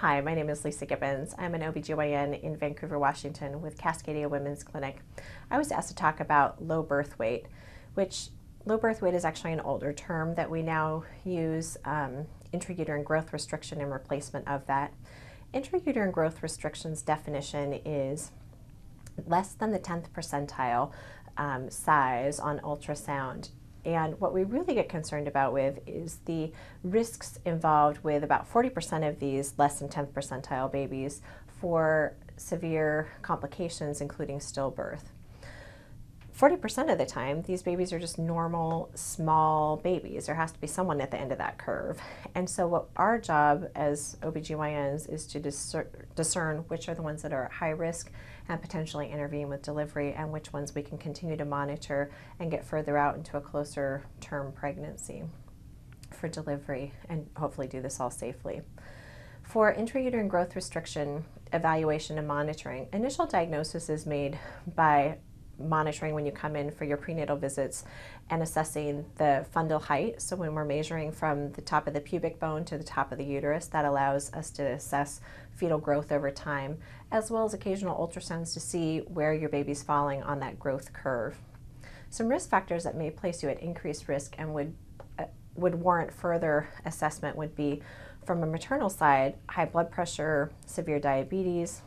Hi, my name is Lisa Gibbons. I'm an OB-GYN in Vancouver, Washington with Cascadia Women's Clinic. I was asked to talk about low birth weight, which low birth weight is actually an older term that we now use, intrauterine growth restriction in replacement of that. Intrauterine growth restriction's definition is less than the 10th percentile size on ultrasound. And what we really get concerned about with is the risks involved with about 40% of these less than 10th percentile babies for severe complications, including stillbirth. 40% of the time, these babies are just normal, small babies. There has to be someone at the end of that curve. And so what our job as OB-GYNs is to discern which are the ones that are at high risk and potentially intervene with delivery, and which ones we can continue to monitor and get further out into a closer term pregnancy for delivery, and hopefully do this all safely. For intrauterine growth restriction evaluation and monitoring, initial diagnosis is made by monitoring when you come in for your prenatal visits and assessing the fundal height. So when we're measuring from the top of the pubic bone to the top of the uterus, that allows us to assess fetal growth over time, as well as occasional ultrasounds to see where your baby's falling on that growth curve. Some risk factors that may place you at increased risk and would warrant further assessment would be, from a maternal side, high blood pressure, severe diabetes,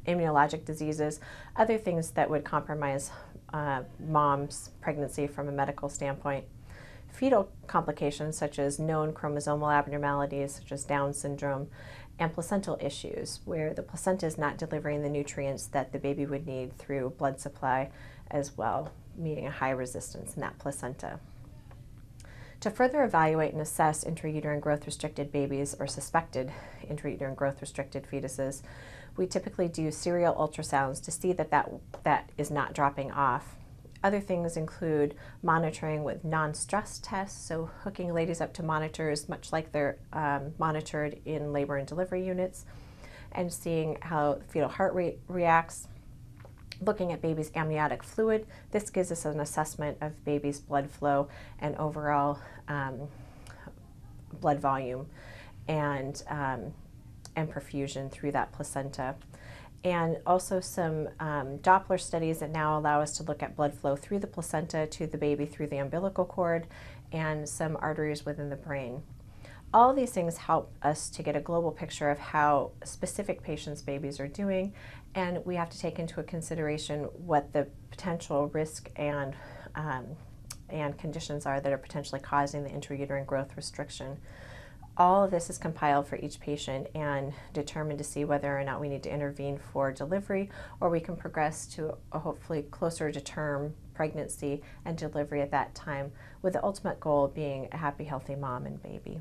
immunologic diseases, other things that would compromise mom's pregnancy from a medical standpoint. Fetal complications such as known chromosomal abnormalities such as Down syndrome, and placental issues where the placenta is not delivering the nutrients that the baby would need through blood supply as well, meeting a high resistance in that placenta. To further evaluate and assess intrauterine growth restricted babies or suspected intrauterine growth restricted fetuses, we typically do serial ultrasounds to see that is not dropping off. Other things include monitoring with non-stress tests, so hooking ladies up to monitors much like they're monitored in labor and delivery units, and seeing how fetal heart rate reacts. Looking at baby's amniotic fluid, this gives us an assessment of baby's blood flow and overall blood volume and perfusion through that placenta. And also some Doppler studies that now allow us to look at blood flow through the placenta to the baby through the umbilical cord, and some arteries within the brain. All of these things help us to get a global picture of how specific patients' babies are doing, and we have to take into consideration what the potential risk and conditions are that are potentially causing the intrauterine growth restriction. All of this is compiled for each patient and determined to see whether or not we need to intervene for delivery, or we can progress to a hopefully closer to term pregnancy and delivery at that time, with the ultimate goal being a happy, healthy mom and baby.